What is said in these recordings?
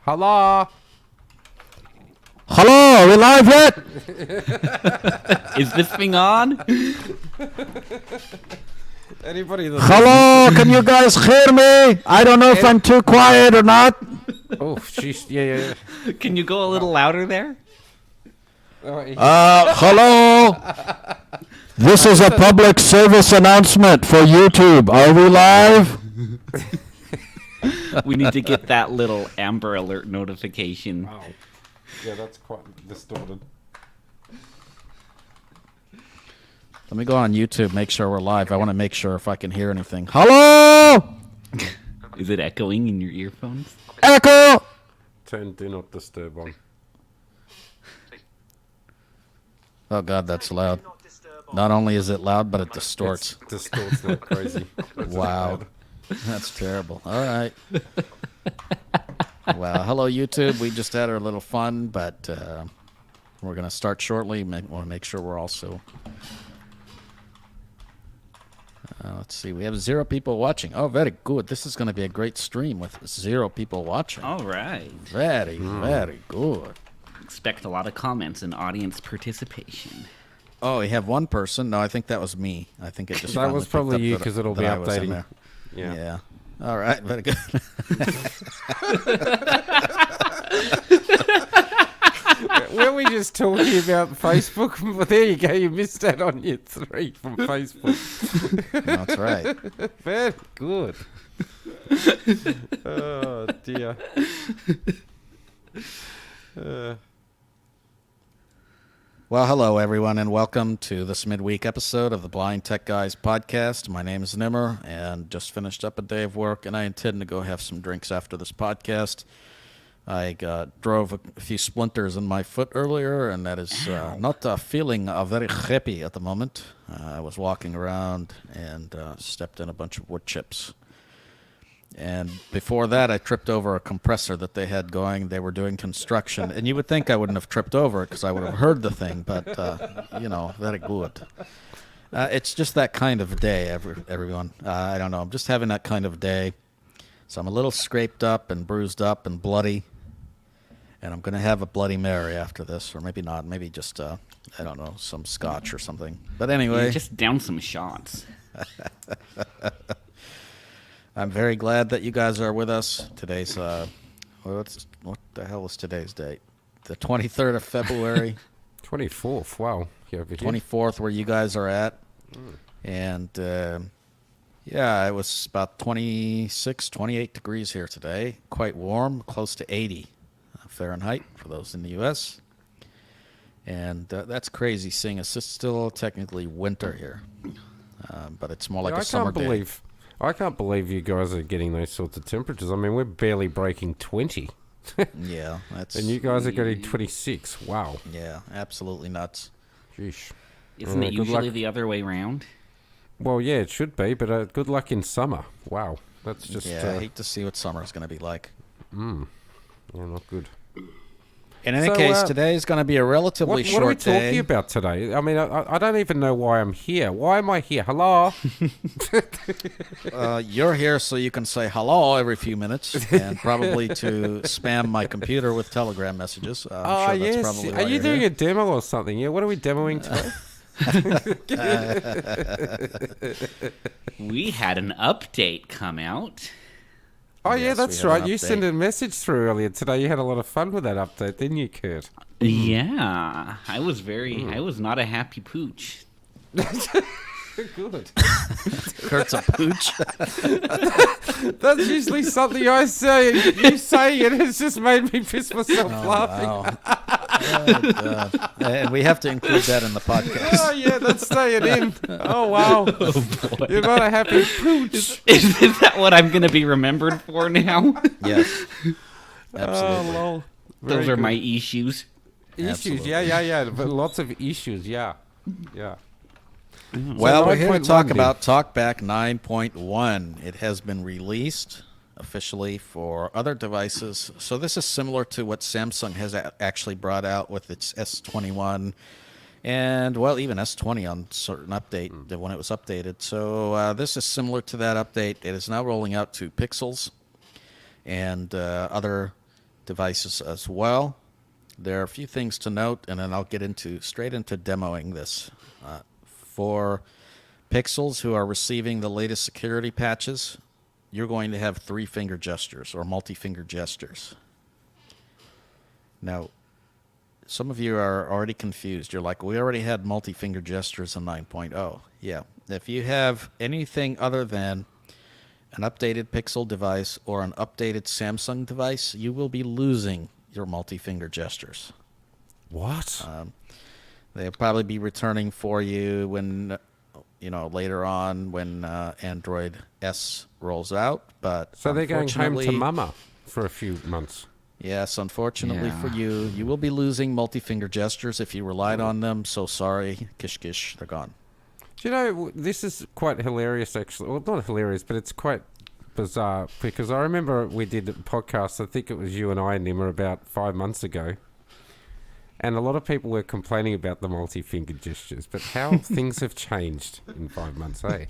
Hello? Hello, are we live yet? Is this thing on? Anybody that Hello, can you guys hear me? I don't know if I'm too quiet or not. Oh, jeez. Yeah. Can you go a little louder there? Hello. This is a public service announcement for YouTube. Are we live? We need to get that little Amber Alert notification. Oh. Yeah, that's quite distorted. Let me go on YouTube, make sure we're live. I want to make sure if I can hear anything. Hello? Is it echoing in your earphones? Echo! Turn Do Not Disturb on. Oh, God, that's loud. Not only is it loud, but it distorts. It distorts like crazy. Wow. That's terrible. All right. Well, hello, YouTube. We just had our little fun, but we're going to start shortly. Want to make sure we're also... let's see. We have 0 people watching. Oh, very good. This is going to be a great stream with 0 people watching. All right. Very, very good. Expect a lot of comments and audience participation. Oh, we have one person. No, I think that was me. I think it just That was probably you because it'll be updating. Yeah. All right. Very good. Were we just talking about Facebook? Well, there you go. You missed that on your 3 from Facebook. That's right. Very good. Oh, dear. Well, hello, everyone, and welcome to this midweek episode of the BlindTechGuys podcast. My name is Nimmer, and just finished up a day of work, and I intend to go have some drinks after this podcast. I drove a few splinters in my foot earlier, and that is not feeling very happy at the moment. I was walking around and stepped in a bunch of wood chips. And before that, I tripped over a compressor that they had going. They were doing construction. And you would think I wouldn't have tripped over it because I would have heard the thing. But, very good. It's just that kind of day, everyone. I don't know. I'm just having that kind of day. So I'm a little scraped up and bruised up and bloody. And I'm going to have a Bloody Mary after this. Or maybe not. Maybe just, I don't know, some scotch or something. But anyway. Yeah, just down some shots. I'm very glad that you guys are with us. Today's, what the hell is today's date? The 23rd of February. 24th, wow. 24th, where you guys are at. And, it was about 26, 28 degrees here today. Quite warm, close to 80 Fahrenheit for those in the U.S. And that's crazy, seeing as it's still technically winter here. But it's more like a summer day. I can't believe you guys are getting those sorts of temperatures. I mean, we're barely breaking 20. Yeah, that's... And you guys are getting 26. Wow. Yeah, absolutely nuts. Sheesh. Isn't it usually the other way around? Well, yeah, it should be, but good luck in summer. Wow. That's just... Yeah, I hate to see what summer is going to be like. Yeah, not good. In any case, today is going to be a relatively short day. What are we talking about today? I mean, I don't even know why I'm here. Why am I here? Hello? You're here so you can say hello every few minutes and probably to spam my computer with Telegram messages. I'm sure that's probably why are you doing a demo or something? Yeah, what are we demoing today? We had an update come out. Oh, yes, yeah, that's right. You sent a message through earlier today. You had a lot of fun with that update, didn't you, Kurt? Yeah. I was not a happy pooch. Good. Kurt's a pooch. That's usually something I say. You say it has just made me piss myself laughing. Wow. Oh, God. And we have to include that in the podcast. Oh, yeah, that's staying in. Oh, wow. Oh, You're not a happy pooch. Is that what I'm going to be remembered for now? Yes. Absolutely. Oh, lol. Those are my issues. Issues, Absolutely. yeah. But lots of issues, yeah. Well, So we're here to 9.1, talk dude. about Talkback 9.1. It has been released officially for other devices. So this is similar to what Samsung has actually brought out with its S21 and, well, even S20 on certain update when it was updated. So this is similar to that update. It is now rolling out to Pixels and other devices as well. There are a few things to note, and then I'll get straight into demoing this. For Pixels who are receiving the latest security patches, you're going to have 3-finger gestures or multi-finger gestures. Now, some of you are already confused. You're like, we already had multi-finger gestures in 9.0. Yeah. If you have anything other than an updated Pixel device or an updated Samsung device, you will be losing your multi-finger gestures. What? They'll probably be returning for you when, later on when Android S rolls out. But So they're going home to unfortunately- mama for a few months. Yes, unfortunately Yeah. for you, you will be losing multi-finger gestures if you relied on them. So sorry, kish kish, they're gone. Do you know, this is quite hilarious, actually. Well, not hilarious, but it's quite bizarre, because I remember we did a podcast, I think it was you and I, Nimmer, about 5 months ago, and a lot of people were complaining about the multi-finger gestures, but how things have changed in 5 months, eh?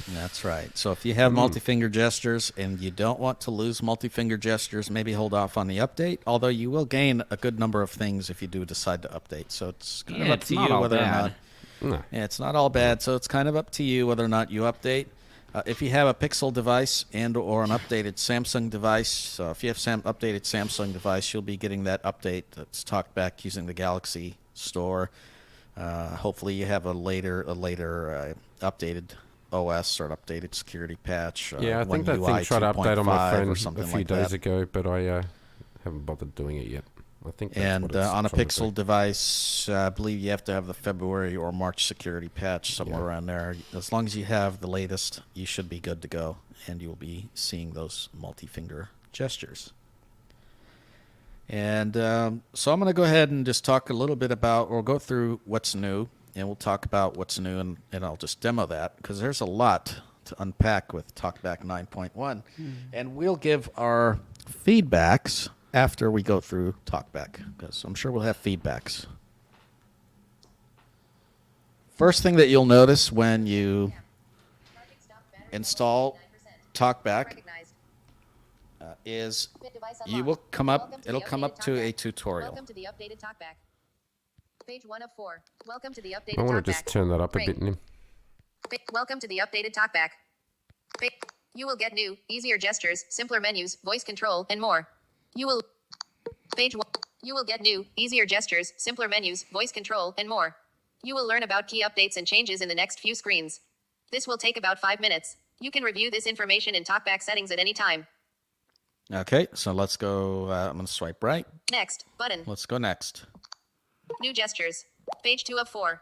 That's right. So if you have multi-finger gestures and you don't want to lose multi-finger gestures, maybe hold off on the update, although you will gain a good number of things if you do decide to update. So it's kind of up it's to not you all whether or bad. not... No. Yeah, it's not all bad, so it's kind of up to you whether or not you update. If you have a Pixel device and or an updated Samsung device, if you have updated Samsung device, you'll be getting that update that's talked back using the Galaxy Store. Hopefully you have a later updated OS or an updated security patch. Yeah, I one think that UI thing tried to update on my 2.5 phone or a something few like days that. ago, but I haven't bothered doing it yet. I think that's And what it's on a trying to Pixel do. device, I believe you have to have the February or March security patch somewhere around there. As long as you have the latest, you should be good to go, and you'll be seeing those multi-finger gestures. And so I'm going to go ahead and just talk a little bit about, we'll go through what's new, and we'll talk about what's new, and I'll just demo that, because there's a lot to unpack with Talkback 9.1. And we'll give our feedbacks after we go through Talkback, because I'm sure we'll have feedbacks. First thing that you'll notice when you install Talkback is you will come up, it'll come up to a tutorial. Welcome to the updated Talkback. Page 1 of 4. Welcome to the I updated want Talkback. to just turn that up a Ring. bit, Nim. Welcome to the updated Talkback. You will get new, easier gestures, simpler menus, voice control, and more. You will get new, easier gestures, simpler menus, voice control, and more. You will learn about key updates and changes in the next few screens. This will take about 5 minutes. You can review this information in Talkback settings at any time. Okay, so let's go, I'm going to swipe right. Next, button. Let's go next. New gestures. Page 2 of 4.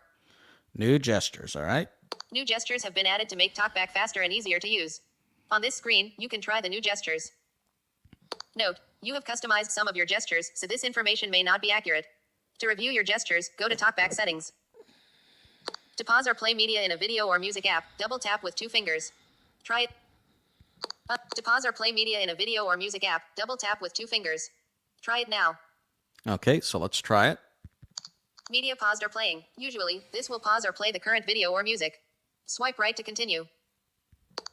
New gestures, all right? New gestures have been added to make Talkback faster and easier to use. On this screen, you can try the new gestures. Note, you have customized some of your gestures, so this information may not be accurate. To review your gestures, go to Talkback settings. To pause or play media in a video or music app, double tap with 2 fingers. Try it. To pause or play media in a video or music app, double tap with 2 fingers. Try it now. Okay, so let's try it. Media paused or playing. Usually, this will pause or play the current video or music. Swipe right to continue.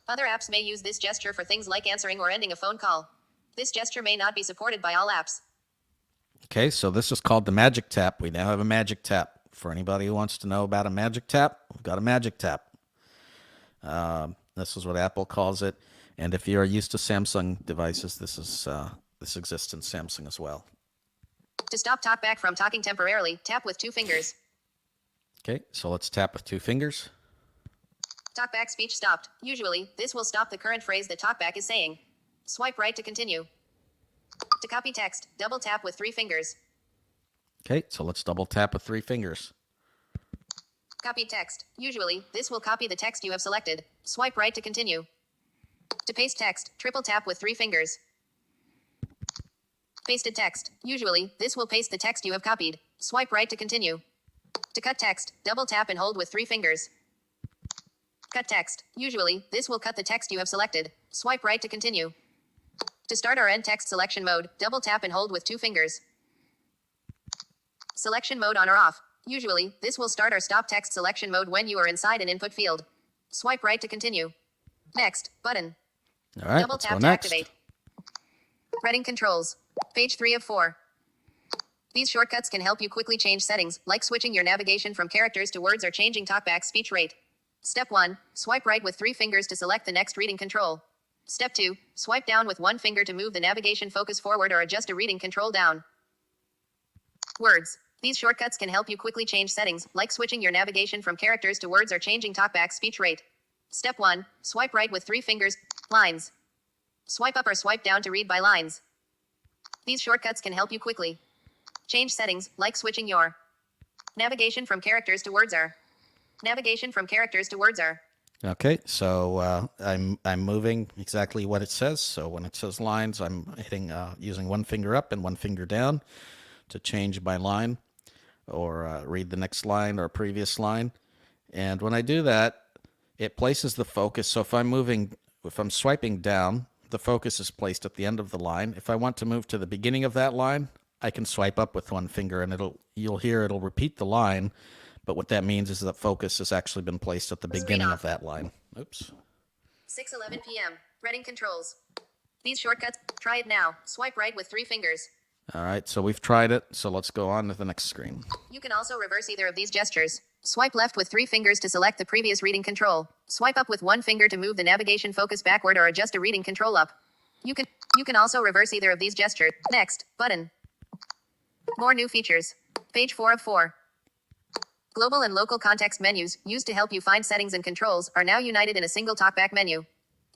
Other apps may use this gesture for things like answering or ending a phone call. This gesture may not be supported by all apps. Okay, so this is called the Magic Tap. We now have a Magic Tap. For anybody who wants to know about a Magic Tap, we've got a Magic Tap. This is what Apple calls it. And if you are used to Samsung devices, this exists in Samsung as well. To stop Talkback from talking temporarily, tap with 2 fingers. Okay, so let's tap with 2 fingers. Talkback speech stopped. Usually, this will stop the current phrase that Talkback is saying. Swipe right to continue. To copy text, double tap with 3 fingers. Okay, so let's double tap with 3 fingers. Copy text. Usually, this will copy the text you have selected. Swipe right to continue. To paste text, triple tap with 3 fingers. Pasted text. Usually, this will paste the text you have copied. Swipe right to continue. To cut text, double tap and hold with 3 fingers. Cut text. Usually, this will cut the text you have selected. Swipe right to continue. To start or end text selection mode, double tap and hold with 2 fingers. Selection mode on or off. Usually, this will start or stop text selection mode when you are inside an input field. Swipe right to continue. Next, button. All right, Double let's tap go to next. activate. Reading controls. Page 3 of 4. These shortcuts can help you quickly change settings, like switching your navigation from characters to words or changing talkback speech rate. Step 1. Swipe right with 3 fingers to select the next reading control. Step 2. Swipe down with 1 finger to move the navigation focus forward or adjust a reading control down. Words. These shortcuts can help you quickly change settings, like switching your navigation from characters to words or changing talkback speech rate. Step 1. Swipe right with 3 fingers. Lines. Swipe up or swipe down to read by lines. These shortcuts can help you quickly change settings, like switching your navigation from characters to words or navigation from characters to words or. Okay, so I'm moving exactly what it says. So when it says lines, I'm hitting using 1 finger up and 1 finger down to change my line or read the next line or previous line. And when I do that, it places the focus. So if I'm swiping down, the focus is placed at the end of the line. If I want to move to the beginning of that line, I can swipe up with 1 finger and you'll hear it'll repeat the line. But what that means is that focus has actually been placed at the beginning of that line. Oops. 6:11 p.m. Reading controls. These shortcuts. Try it now. Swipe right with 3 fingers. All right, so we've tried it. So let's go on to the next screen. You can also reverse either of these gestures. Swipe left with 3 fingers to select the previous reading control. Swipe up with 1 finger to move the navigation focus backward or adjust a reading control up. You can also reverse either of these gestures. Next button. More new features. Page 4 of 4. Global and local context menus, used to help you find settings and controls, are now united in a single talkback menu.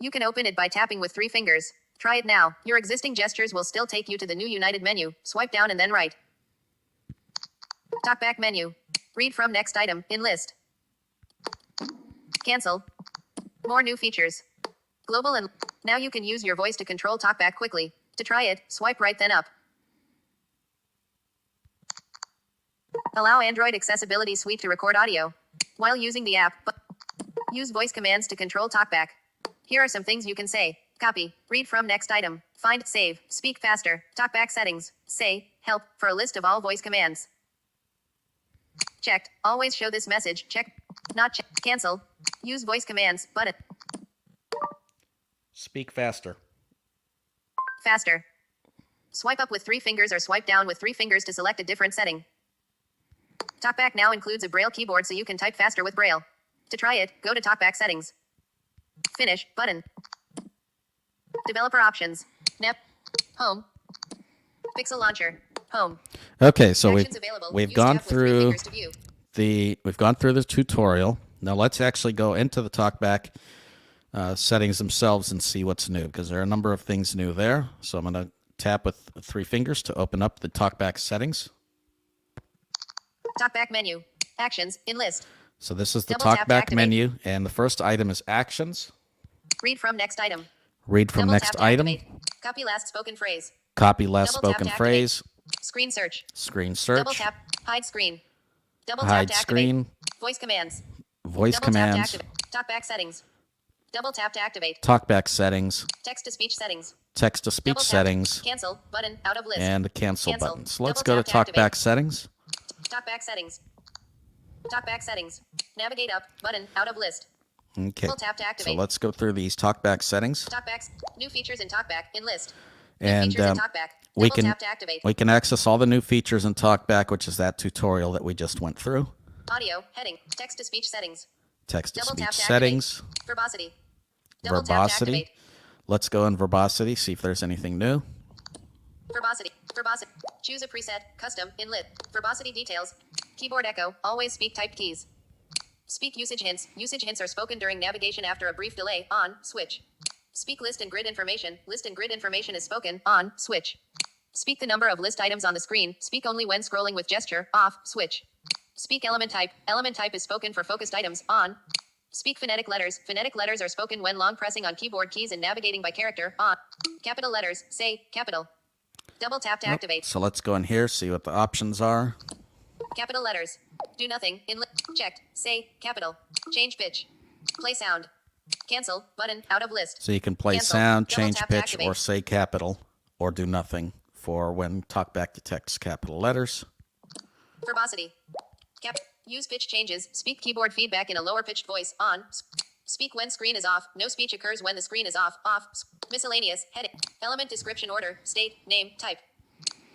You can open it by tapping with 3 fingers. Try it now. Your existing gestures will still take you to the new united menu. Swipe down and then right. Talkback menu. Read from next item in list. Cancel. More new features. Global and now you can use your voice to control talkback quickly. To try it, swipe right then up. Allow Android Accessibility Suite to record audio while using the app. Use voice commands to control talkback. Here are some things you can say. Copy. Read from next item. Find, save, speak faster. Talkback settings. Say, help, for a list of all voice commands. Checked. Always show this message. Check. Not check. Cancel. Use voice commands. Button. Speak faster. Faster. Swipe up with 3 fingers or swipe down with 3 fingers to select a different setting. Talkback now includes a Braille keyboard so you can type faster with Braille. To try it, go to Talkback Settings. Finish button. Developer options. Nep. Home. Pixel Launcher. Home. Okay, so Actions available. we've Use gone tab with 3 through fingers to view. the tutorial. Now let's actually go into the Talkback settings themselves and see what's new, because there are a number of things new there. So I'm going to tap with 3 fingers to open up the Talkback settings. Talkback menu. Actions in list. So this is the Double tap to Talkback activate. menu, and the first item is actions. Read from next item. Read from Double next tap to item. activate. Copy last spoken phrase. Copy last Double tap spoken to phrase. Screen search. Screen Double search. tap. Hide screen. Double Hide tap to activate. screen. Voice commands. Voice Double commands. tap to activate. Talkback settings. Double tap to activate. Talkback settings. Text to speech settings. Text to speech Double tap. settings. Cancel button out of list. And the cancel Cancel. button. So let's Double go to tap to Talkback activate. settings. Talkback settings. Talkback settings. Navigate up button out of list. Okay. Full tap to So activate. let's go through these Talkback settings. Talkbacks. New features in Talkback in list. New And features in Talkback. we Double can tap to activate. we can access all the new features in Talkback, which is that tutorial that we just went through. Audio heading. Text to speech settings. Text to Double speech tap to settings. Verbosity. Double tap to Verbosity. activate. Let's go in verbosity, see if there's anything new. Verbosity. Verbosity. Choose a preset. Custom. Inlet. Verbosity details. Keyboard echo. Always speak typed keys. Speak usage hints. Usage hints are spoken during navigation after a brief delay. On. Switch. Speak list and grid information. List and grid information is spoken. On. Switch. Speak the number of list items on the screen. Speak only when scrolling with gesture. Off. Switch. Speak element type. Element type is spoken for focused items. On. Speak phonetic letters. Phonetic letters are spoken when long pressing on keyboard keys and navigating by character. On. Capital letters. Say. Capital. Double tap to activate. So let's go in here, see what the options are. Capital letters. Do nothing. Inlet. Checked. Say. Capital. Change pitch. Play sound. Cancel. Button. Out of list. So you can play Cancel. sound, Double change tap to pitch, activate. or say capital, or do nothing for when Talkback detects capital letters. Verbosity. Use pitch changes. Speak keyboard feedback in a lower pitched voice. On. Speak when screen is off. No speech occurs when the screen is off. Off. Miscellaneous. Heading. Element description order. State. Name. Type.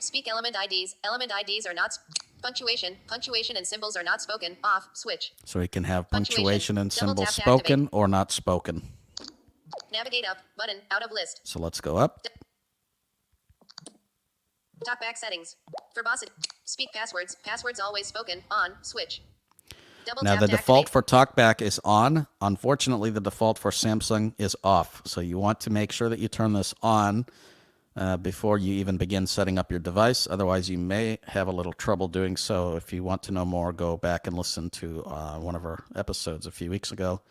Speak element IDs. Element IDs are not. Punctuation. Punctuation and symbols are not spoken. Off. Switch. So we can have Punctuation. punctuation and Double symbols tap to spoken activate. or not spoken. Navigate up. Button. Out of list. So let's go up. Talkback settings. Verbosity. Speak passwords. Passwords always spoken. On. Switch. Double Now tap the to default activate. for Talkback is on. Unfortunately, the default for Samsung is off. So you want to make sure that you turn this on before you even begin setting up your device. Otherwise, you may have a little trouble doing so. If you want to know more, go back and listen to one of our episodes a few weeks ago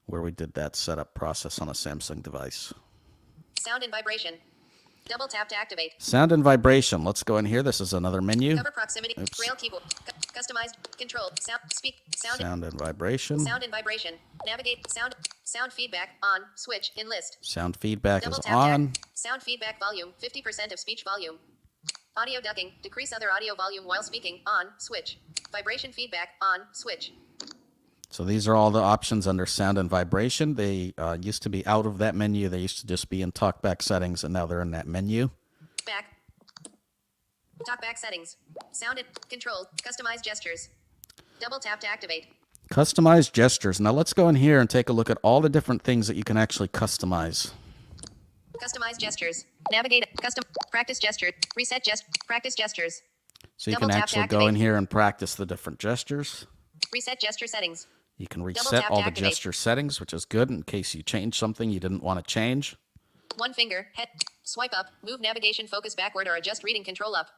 where we did that setup process on a Samsung device. Sound and vibration. Double tap to activate. Sound and vibration. Let's go in here. This is another menu. Cover proximity. Oops. Braille keyboard. Customized. Control. Sound. Speak. Sound. Sound and vibration. Sound and vibration. Navigate. Sound. Sound feedback. On. Switch. In list. Sound feedback Double is tap on. Sound feedback volume. 50% of speech volume. Audio ducking. Decrease other audio volume while speaking. On. Switch. Vibration feedback. On. Switch. So these are all the options under sound and vibration. They used to be out of that menu. They used to just be in Talkback settings, and now they're in that menu. Back. Talkback settings. Sound and control. Customize gestures. Double tap to activate. Customize gestures. Now let's go in here and take a look at all the different things that you can actually customize. Customize gestures. Navigate. Custom. Practice gesture. Reset gest. Practice gestures. So you Double can tap to actually go in activate. here and practice the different gestures. Reset gesture settings. You can tap reset to all the activate. gesture settings, which is good in case you change something you didn't want to change. One finger. Head. Swipe up. Move navigation focus backward or adjust reading control up.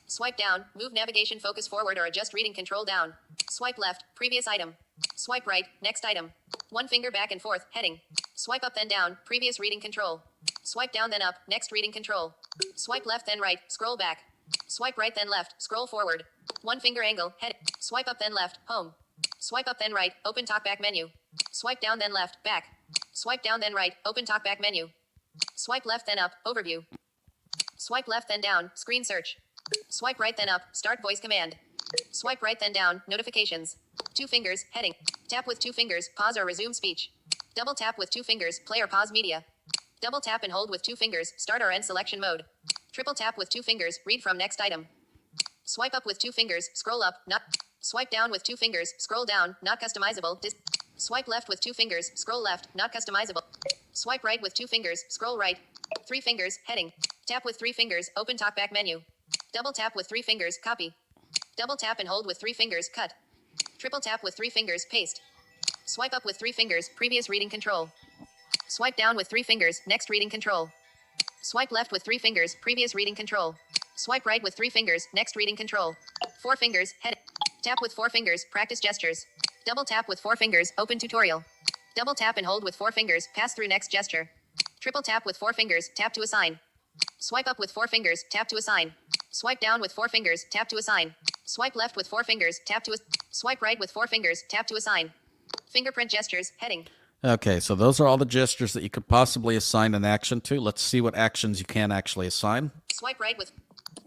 Swipe down. Move navigation focus forward or adjust reading control down. Swipe left. Previous item. Swipe right. Next item. One finger back and forth. Heading. Swipe up then down. Previous reading control. Swipe down then up. Next reading control. Swipe left then right. Scroll back. Swipe right then left. Scroll forward. One finger angle. Head. Swipe up then left. Home. Swipe up then right. Open Talkback menu. Swipe down then left. Back. Swipe down then right. Open Talkback menu. Swipe left then up. Overview. Swipe left then down. Screen search. Swipe right then up. Start voice command. Swipe right then down. Notifications. Two fingers. Heading. Tap with two fingers. Pause or resume speech. Double tap with two fingers. Play or pause media. Double tap and hold with two fingers. Start or end selection mode. Triple tap with two fingers. Read from next item. Swipe up with two fingers. Scroll up. Not. Swipe down with two fingers. Scroll down. Not customizable. Swipe left with two fingers. Scroll left. Not customizable. Swipe right with two fingers. Scroll right. Three fingers. Heading. Tap with three fingers. Open Talkback menu. Double tap with three fingers. Copy. Double tap and hold with three fingers. Cut. Triple tap with three fingers. Paste. Swipe up with three fingers. Previous reading control. Swipe down with three fingers. Next reading control. Swipe left with three fingers. Previous reading control. Swipe right with three fingers. Next reading control. Four fingers. Head. Tap with four fingers. Practice gestures. Double tap with four fingers. Open tutorial. Double tap and hold with four fingers. Pass through next gesture. Triple tap with four fingers. Tap to assign. Swipe up with four fingers. Tap to assign. Swipe down with four fingers. Tap to assign. Swipe left with four fingers. Tap to swipe right with four fingers. Tap to assign. Fingerprint gestures. Heading. Okay, so those are all the gestures that you could possibly assign an action to. Let's see what actions you can actually assign. Swipe right with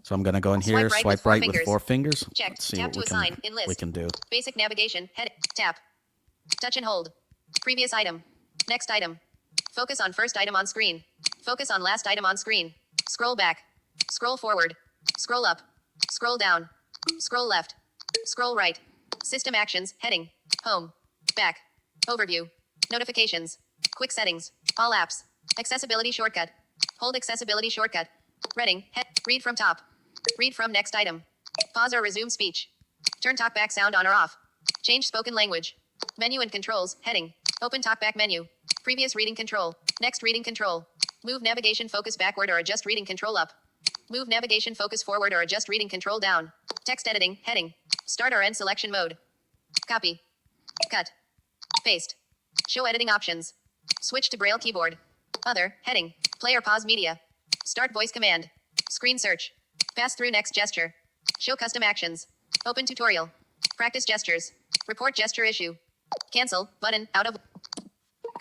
So I'm going to go in here, swipe right with four fingers. Check. Let's see Tap what to we assign. can, In list. we can do. Basic navigation. Head. Tap. Touch and hold. Previous item. Next item. Focus on first item on screen. Focus on last item on screen. Scroll back. Scroll forward. Scroll up. Scroll down. Scroll left. Scroll right. System actions. Heading. Home. Back. Overview. Notifications. Quick settings. All apps. Accessibility shortcut. Hold accessibility shortcut. Reading. Head. Read from top. Read from next item. Pause or resume speech. Turn Talkback sound on or off. Change spoken language. Menu and controls. Heading. Open Talkback menu. Previous reading control. Next reading control. Move navigation focus backward or adjust reading control up. Move navigation focus forward or adjust reading control down. Text editing. Heading. Start or end selection mode. Copy. Cut. Paste. Show editing options. Switch to Braille keyboard. Other. Heading. Play or pause media. Start voice command. Screen search. Pass through next gesture. Show custom actions. Open tutorial. Practice gestures. Report gesture issue. Cancel. Button. Out of.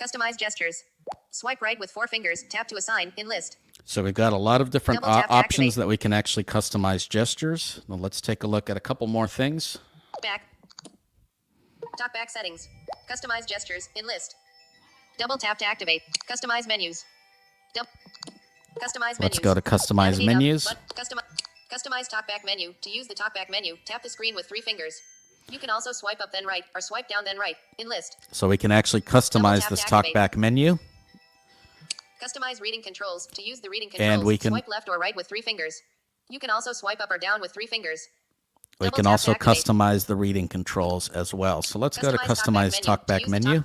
Customize gestures. Swipe right with four fingers. Tap to assign. In list. So we've got a lot of different Double tap to options activate. that we can actually customize gestures. Now let's take a look at a couple more things. Back. Talkback settings. Customize gestures. In list. Double tap to activate. Customize menus. Customize menus. Let's go to customize Navigate up. menus. Customize Talkback menu. To use the Talkback menu, tap the screen with 3 fingers. You can also swipe up then right, or swipe down then right. In list. So we can actually customize this Talkback menu. Customize reading controls. To use the reading controls, And we can swipe left or right with 3 fingers. You can also swipe up or down with 3 fingers. we can also customize the reading controls as well. So let's go to Customize Talkback menu.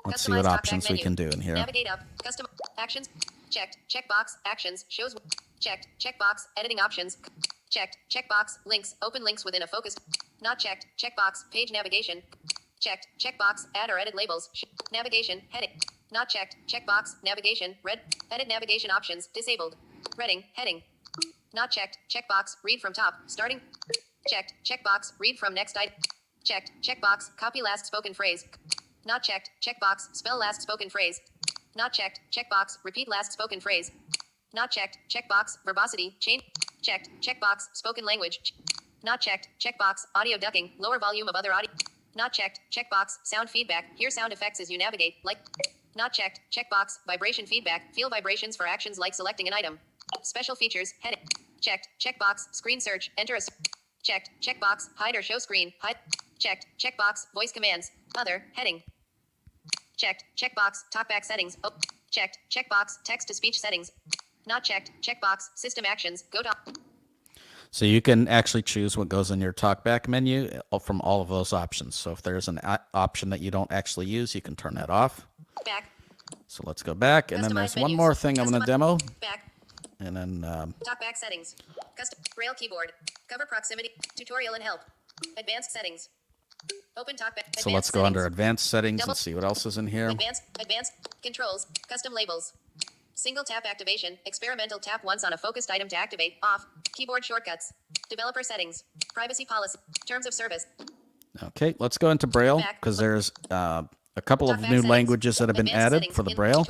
Let's see what options we can do in here. Navigate up. Custom actions. Checked. Checkbox. Actions. Shows. Checked. Checkbox. Editing options. Checked. Checkbox. Links. Open links within a focused. Not checked. Checkbox. Page navigation. Checked. Checkbox. Add or edit labels. Navigation. Heading. Not checked. Checkbox. Navigation. Red. Edit navigation options. Disabled. Reading. Heading. Not checked. Checkbox. Read from top. Starting. Checked. Checkbox. Read from next item. Checked. Checkbox. Copy last spoken phrase. Not checked. Checkbox. Spell last spoken phrase. Not checked. Checkbox. Repeat last spoken phrase. Not checked. Checkbox. Verbosity. Change. Checked. Checkbox. Spoken language. Not checked. Checkbox. Audio ducking. Lower volume of other audio. Not checked. Checkbox. Sound feedback. Hear sound effects as you navigate. Like. Not checked. Checkbox. Vibration feedback. Feel vibrations for actions like selecting an item. Special features. Heading. Checked. Checkbox. Screen search. Enter a. Checked. Checkbox. Hide or show screen. Hide. Checked. Checkbox. Voice commands. Other. Heading. Checked. Checkbox. Talkback settings. Oh. Checked. Checkbox. Text to speech settings. Not checked. Checkbox. System actions. Go to. So you can actually choose what goes in your Talkback menu from all of those options. So if there's an option that you don't actually use, you can turn that off. Back. So let's go back. And then there's one more thing I'm going to demo. Back. And then Talkback settings. Custom Braille keyboard. Cover proximity. Tutorial and help. Advanced settings. Open Talkback. So let's go under Advanced Settings and see what else is in here. Advanced controls. Custom labels. Single tap activation. Experimental tap once on a focused item to activate. Off. Keyboard shortcuts. Developer settings. Privacy policy. Terms of service. Okay, let's go into Braille because there's a couple of new languages that have been added for the Braille.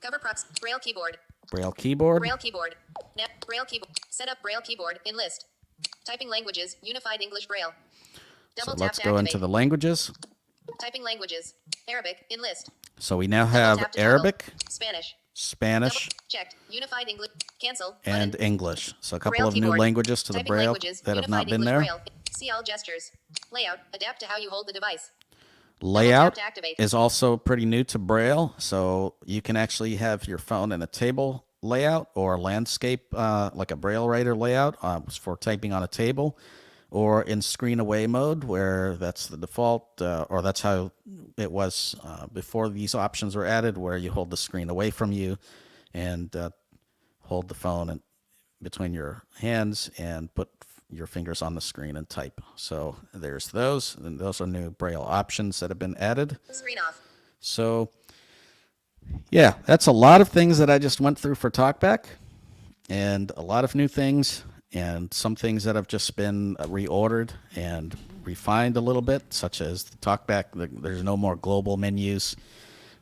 Cover prox. Braille keyboard. Braille keyboard. Braille keyboard. Braille keyboard. Set up Braille keyboard in list. Typing languages. Unified English Braille. So let's go into the languages. Typing languages. Arabic in list. So we now have Arabic, Spanish, checked. Unified English. Cancel. And English. So a couple of new languages to the Braille that have not been there. See all gestures. Layout. Adapt to how you hold the device. Layout is also pretty new to Braille. So you can actually have your phone in a table layout or landscape, like a Braille writer layout for typing on a table, or in screen away mode, where that's the default, or that's how it was before these options were added, where you hold the screen away from you and hold the phone between your hands and put your fingers on the screen and type. So there's those, and those are new Braille options that have been added. Screen off. So yeah, that's a lot of things that I just went through for Talkback, and a lot of new things. And some things that have just been reordered and refined a little bit, such as the Talkback. There's no more global menus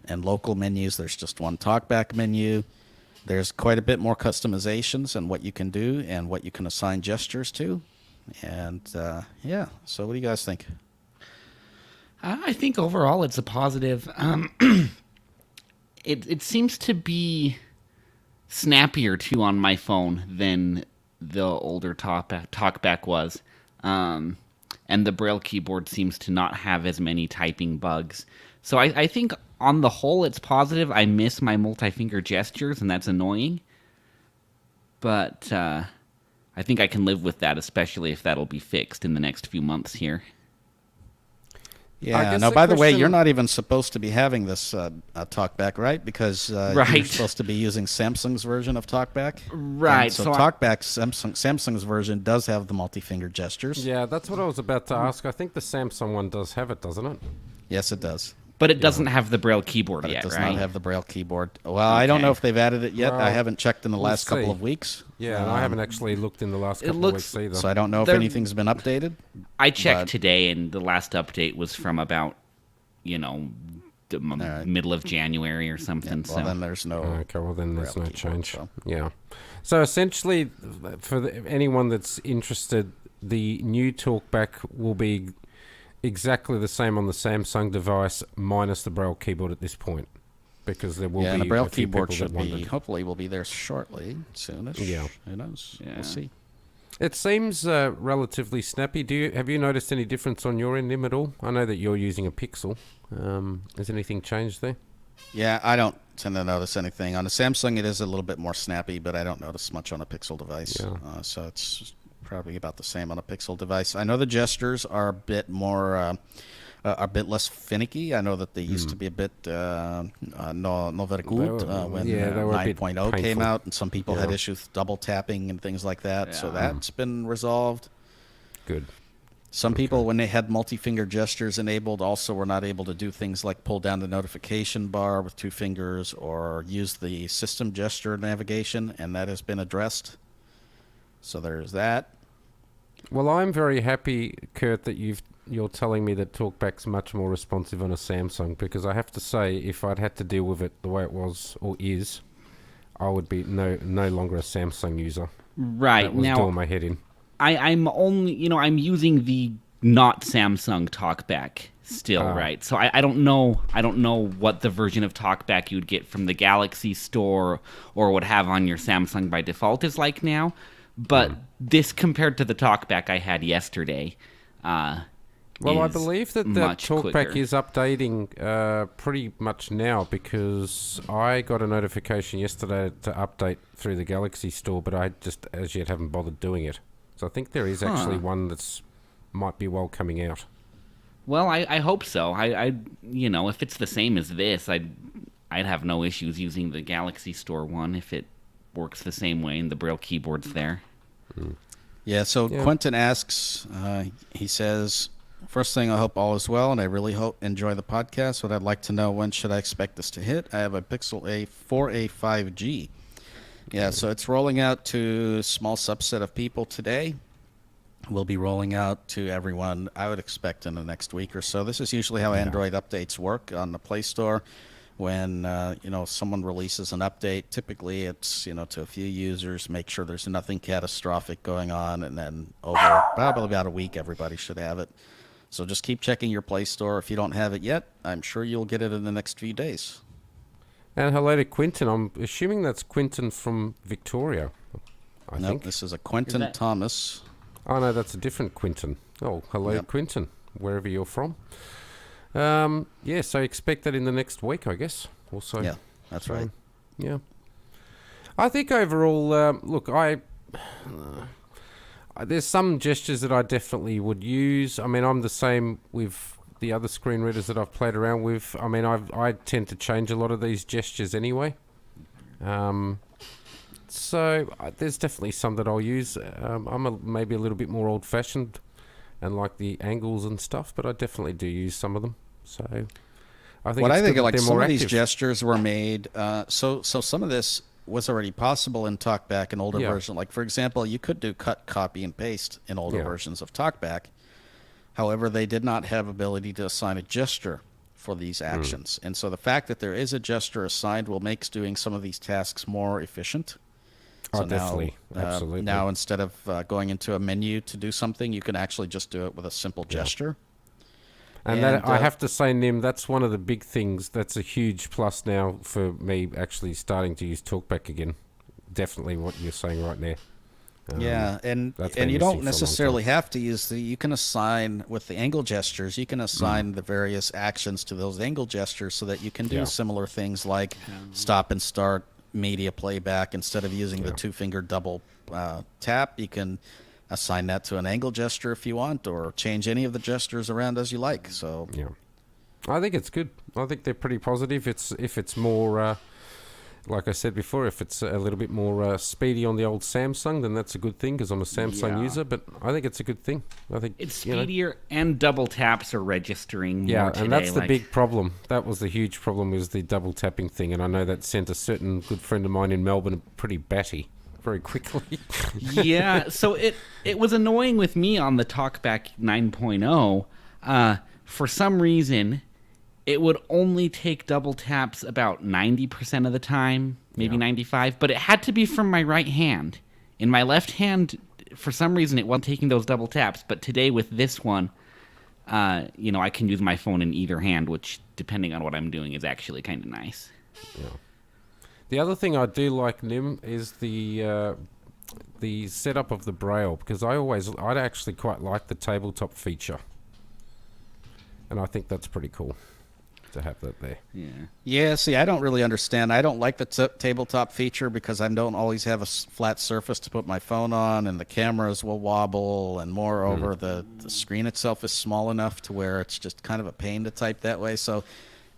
and local menus. There's just one Talkback menu. There's quite a bit more customizations and what you can do and what you can assign gestures to. And yeah, so what do you guys think? I think overall it's a positive. It seems to be snappier too on my phone than the older Talkback was, and the Braille keyboard seems to not have as many typing bugs. So I think on the whole it's positive. I miss my multi-finger gestures, and that's annoying. But I think I can live with that, especially if that'll be fixed in the next few months here. Yeah, no, by the way, you're not even supposed to be having this Talkback, right? Because you're supposed to be using Samsung's version of Talkback. Right. And so Talkback, Samsung's version does have the multi-finger gestures. Yeah, that's what I was about to ask. I think the Samsung one does have it, doesn't it? Yes, it does. But it doesn't have the Braille keyboard yet, right? It does not have the Braille keyboard. Well, I don't know if they've added it yet. Well, I haven't checked in the last couple of weeks. Yeah, and I haven't actually looked in the last couple of weeks either. So I don't know if anything's been updated. I checked today, and the last update was from about, middle of January or something. Yeah, well, then there's no... Okay, well, then there's no change. So. Yeah. So essentially, for anyone that's interested, the new Talkback will be exactly the same on the Samsung device minus the Braille keyboard at this point, because there will be and the Braille a few keyboard people should that hopefully will be there shortly, soonish. Yeah. Who knows? Yeah. We'll see. It seems relatively snappy. Have you noticed any difference on your end, Nim, at all? I know that you're using a Pixel. Has anything changed there? Yeah, I don't tend to notice anything. On a Samsung, it is a little bit more snappy, but I don't notice much on a Pixel device. Yeah. So it's probably about the same on a Pixel device. I know the gestures are a bit more, a bit less finicky. I know that they used to be a bit no very good when they were a bit 9.0 came painful. out, and some people had Yeah. issues with double tapping and things like that. So Yeah. that's been resolved. Good. Some people, when they had multi-finger gestures enabled, also were not able to do things like pull down the notification bar with 2 fingers or use the system gesture navigation, and that has been addressed. So there's that. Well, I'm very happy, Kurt, that you're telling me that Talkback's much more responsive on a Samsung, because I have to say, if I'd had to deal with it the way it was or is, I would be no longer a Samsung user. Right. That was Now, doing my head in. I'm only, I'm using the not Samsung Talkback still, Ah. right? So I don't know what the version of Talkback you'd get from the Galaxy Store or would have on your Samsung by default is like now. But this compared to the Talkback I had yesterday, Well, I is believe that much Talkback quicker. is updating pretty much now, because I got a notification yesterday to update through the Galaxy Store, but I just as yet haven't bothered doing it. So I think there is actually one that's might be well coming out. Well, I hope so. I if it's the same as this, I'd have no issues using the Galaxy Store one if it works the same way and the Braille keyboard's there. Yeah, so Yeah. Quentin asks, he says, first thing, I hope all is well, and I really enjoy the podcast. What I'd like to know, when should I expect this to hit? I have a Pixel 4a 5G. Yeah, so it's rolling out to a small subset of people today. We'll be rolling out to everyone, I would expect, in the next week or so. This is usually how Android updates work on the Play Store. When someone releases an update, typically it's to a few users, make sure there's nothing catastrophic going on, and then over probably about a week, everybody should have it. So just keep checking your Play Store. If you don't have it yet, I'm sure you'll get it in the next few days. And hello to Quinton. I'm assuming that's Quinton from Victoria. I No, think. this is a Quentin that- Thomas. Oh no, that's a different Quinton. Oh, hello, Yep. Quinton, wherever you're from. Yeah, so expect that in the next week, I guess. Also, Yeah, that's right. Yeah, I think overall, look, there's some gestures that I definitely would use. I mean, I'm the same with the other screen readers that I've played around with. I mean, I tend to change a lot of these gestures anyway. So there's definitely some that I'll use. I'm maybe a little bit more old-fashioned and like the angles and stuff, but I definitely do use some of them. So I think What it's I think good that like they're some more of these active. gestures were made. So some of this was already possible in Talkback and older Yeah. version. Like for example, you could do cut, copy, and paste in older Yeah. versions of Talkback. However, they did not have ability to assign a gesture for these actions, and so the fact that there is a gesture assigned will make doing some of these tasks more efficient. Oh, So definitely. Absolutely. Now instead of going into a menu to do something, you can actually just do it with a simple gesture. And And, that, I have to say, Nim, that's one of the big things. That's a huge plus now for me actually starting to use Talkback again. Definitely what you're saying right now. Yeah, and that's been you missing for a don't long necessarily have to use you can assign with the angle gestures, you can assign the various actions to those angle gestures so that you can do Yeah. similar things like stop and start media playback. Instead of using the 2-finger double tap, you can assign that to an angle gesture if you want, or change any of the gestures around as you like. So Yeah. I think it's good. I think they're pretty positive. If it's more, like I said before, if it's a little bit more speedy on the old Samsung, then that's a good thing because I'm a Samsung Yeah. user. But I think it's a good thing. I think It's you know, speedier and double taps are registering more yeah, today. and that's the like- big problem. That was the huge problem, was the double tapping thing, and I know that sent a certain good friend of mine in Melbourne pretty batty very quickly. Yeah, so it was annoying with me on the Talkback 9.0. For some reason, it would only take double taps about 90% of the time, maybe 95, but it had to be from my right hand. In my left hand, for some reason, it wasn't taking those double taps, but today with this one, I can use my phone in either hand, which, depending on what I'm doing, is actually kind of nice. The other thing I do like, Nim, is the the setup of the Braille, because I'd actually quite like the tabletop feature, and I think that's pretty cool to have that there. Yeah. Yeah, see, I don't really understand. I don't like the tabletop feature because I don't always have a flat surface to put my phone on, and the cameras will wobble, and moreover, the screen itself is small enough to where it's just kind of a pain to type that way. So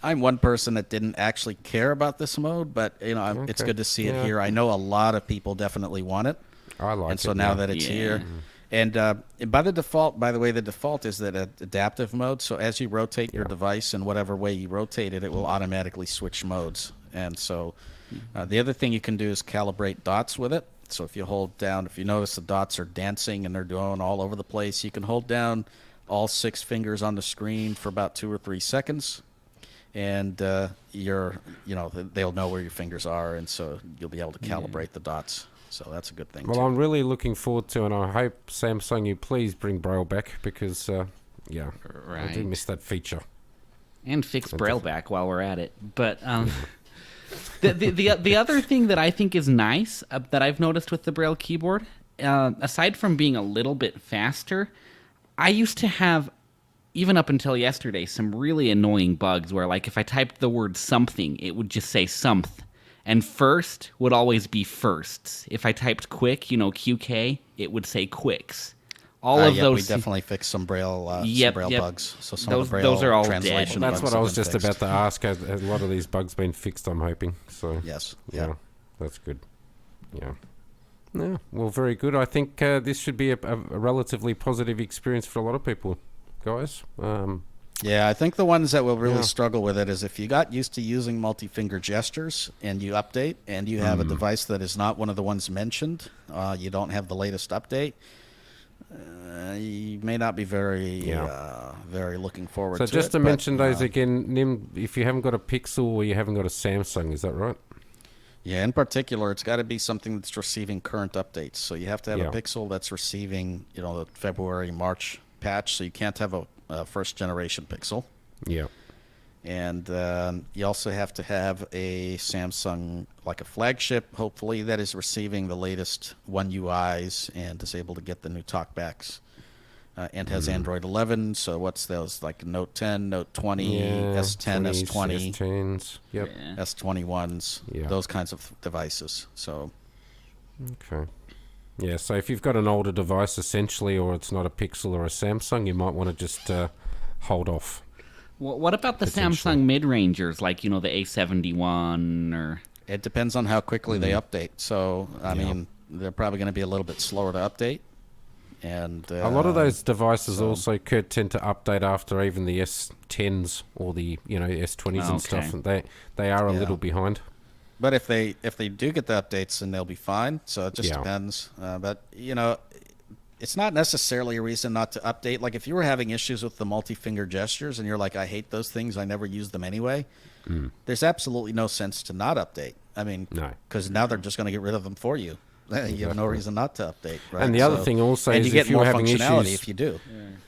I'm one person that didn't actually care about this mode, but it's good to see it here. I know a lot of people definitely want it. I like it. And so now that it's here. And by the default is that adaptive mode. So as you rotate your device in whatever way you rotate it, it will automatically switch modes. And so the other thing you can do is calibrate dots with it. So if you hold down, if you notice the dots are dancing and they're going all over the place, you can hold down all 6 fingers on the screen for about 2 or 3 seconds. And they'll know where your fingers are, and so you'll be able to calibrate the dots. So that's a good thing. Well, I'm really looking forward to, and I hope Samsung, you please bring Braille back because, I do miss that feature. And fix Braille back while we're at it. But the other thing that I think is nice that I've noticed with the Braille keyboard, aside from being a little bit faster, I used to have, even up until yesterday, some really annoying bugs where, like, if I typed the word something, it would just say someth. And first would always be firsts. If I typed quick, QK, it would say quicks. All of those. We definitely fixed some Braille, bugs. So those are all dead. That's what I was just about to ask. A lot of these bugs been fixed, I'm hoping. So yes, yeah, that's good. Yeah. Well, very good. I think this should be a relatively positive experience for a lot of people, guys. I think the ones that will really struggle with it is if you got used to using multi-finger gestures and you update and you have a device that is not one of the ones mentioned, you don't have the latest update, you may not be very looking forward to it. So just to mention those again, Nim, if you haven't got a Pixel or you haven't got a Samsung, is that right? Yeah, in particular, it's got to be something that's receiving current updates. So you have to have a Pixel that's receiving, the February, March patch, so you can't have a first generation Pixel. Yeah. And you also have to have a Samsung, like a flagship, hopefully, that is receiving the latest One UIs and is able to get the new talkbacks. And has Android 11, so what's those, like Note 10, Note 20, S10, 20s, S20, S10s, S21s, those kinds of devices. So, okay. Yeah, so if you've got an older device, essentially, or it's not a Pixel or a Samsung, you might want to just hold off. Well, what about the Samsung mid-rangers, like, the A71 or... It depends on how quickly they update. So, I mean, they're probably going to be a little bit slower to update. And a lot of those devices also could tend to update after even the S10s or the, S20s and stuff. And they are a little behind. But if they do get the updates, then they'll be fine. So it just depends. But it's not necessarily a reason not to update. Like if you were having issues with the multi-finger gestures and you're like, I hate those things, I never use them anyway. There's absolutely no sense to not update. I mean, because now they're just going to get rid of them for you. You have no reason not to update. Right? And the other thing also is you get if you're more having functionality issues, if you do.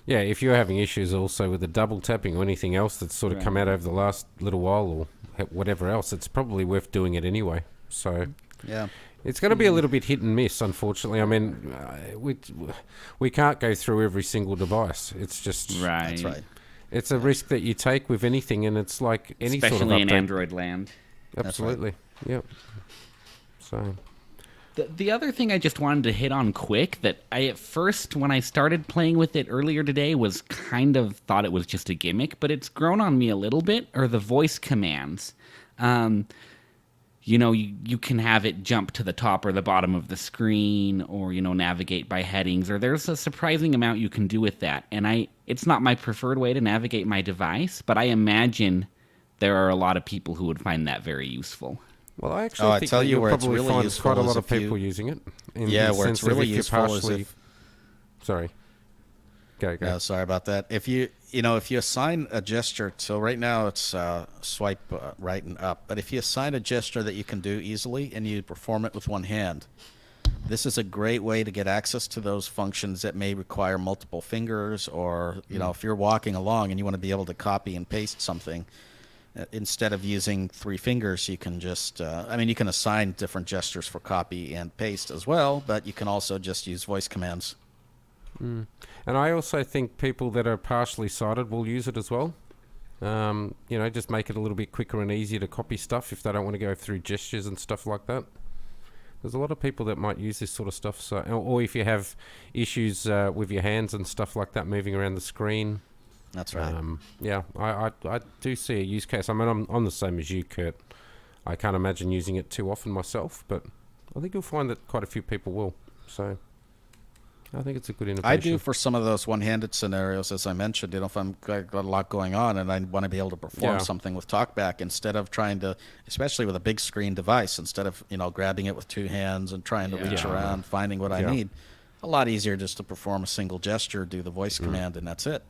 Yeah, if you're having issues also with the double tapping or anything else that's sort of come out over the last little while or whatever else, it's probably worth doing it anyway. So it's going to be a little bit hit and miss, unfortunately. I mean, we can't go through every single device. It's just That's right. It's a risk that you take with anything, and it's like any especially sort of update. in Android land. Absolutely, yep. So. The other thing I just wanted to hit on quick that I at first, when I started playing with it earlier today, was kind of thought it was just a gimmick, but it's grown on me a little bit, are the voice commands. You can have it jump to the top or the bottom of the screen or, navigate by headings, or there's a surprising amount you can do with that. And it's not my preferred way to navigate my device, but I imagine there are a lot of people who would find that very useful. Well, I actually think that you'll probably really find quite a lot of people using it. Where it's really useful is if... Sorry. Go. No, sorry about that. If you assign a gesture, so right now it's swipe right and up, but if you assign a gesture that you can do easily and you perform it with one hand, this is a great way to get access to those functions that may require multiple fingers or, if you're walking along and you want to be able to copy and paste something, instead of using 3 fingers, you can just, you can assign different gestures for copy and paste as well, but you can also just use voice commands. And I also think people that are partially sighted will use it as well. Just make it a little bit quicker and easier to copy stuff if they don't want to go through gestures and stuff like that. There's a lot of people that might use this sort of stuff. So, or if you have issues with your hands and stuff like that, moving around the screen. That's right. I do see a use case. I mean, I'm the same as you, Kurt. I can't imagine using it too often myself, but I think you'll find that quite a few people will. So I think it's a good innovation. I do for some of those one-handed scenarios, as I mentioned. If I'm got a lot going on and I want to be able to perform something with Talkback, instead of trying to, especially with a big screen device, instead of grabbing it with 2 hands and trying to reach around, finding what I need, a lot easier just to perform a single gesture, do the voice command, and that's it.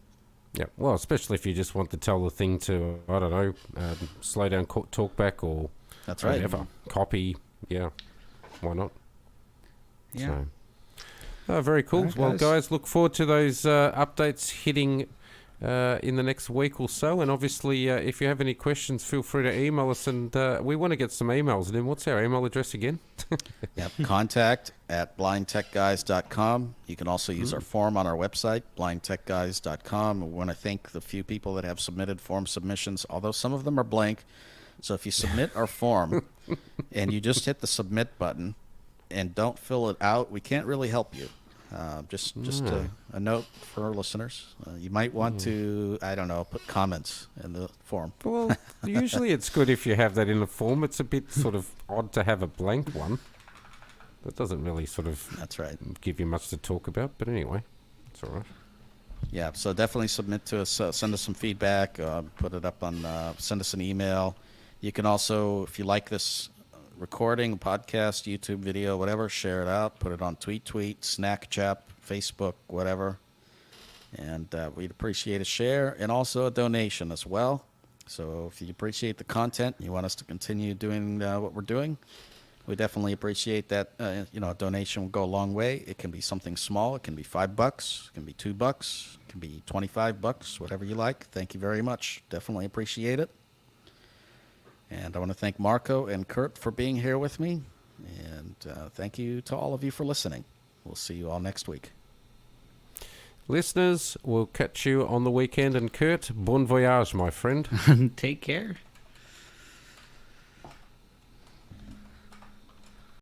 Yeah, well, especially if you just want to tell the thing to, I don't know, slow down Talkback or that's right. whatever. Copy, why not? Yeah. So. Oh, very cool. Right, well, guys, look forward to those updates hitting in the next week or so. And obviously, if you have any questions, feel free to email us. And we want to get some emails. And then what's our email address again? contact@blindtechguys.com. You can also use our form on our website, blindtechguys.com. We want to thank the few people that have submitted form submissions, although some of them are blank. So if you submit our form and you just hit the submit button and don't fill it out, we can't really help you. Just a note for our listeners. You might want to, I don't know, put comments in the form. Well, usually it's good if you have that in the form. It's a bit sort of odd to have a blank one. That doesn't really sort of That's right. give you much to talk about. But anyway, it's all right. Yeah, so definitely submit to us. Send us some feedback. Put it up on, send us an email. You can also, if you like this recording, podcast, YouTube video, whatever, share it out, put it on Tweet, Snapchat, Facebook, whatever. And we'd appreciate a share and also a donation as well. So if you appreciate the content and you want us to continue doing what we're doing, we definitely appreciate that. A donation will go a long way. It can be something small. It can be $5. It can be $2. It can be $25, whatever you like. Thank you very much. Definitely appreciate it. And I want to thank Marco and Kurt for being here with me. And thank you to all of you for listening. We'll see you all next week. Listeners, we'll catch you on the weekend. And Kurt, bon voyage, my friend. Take care.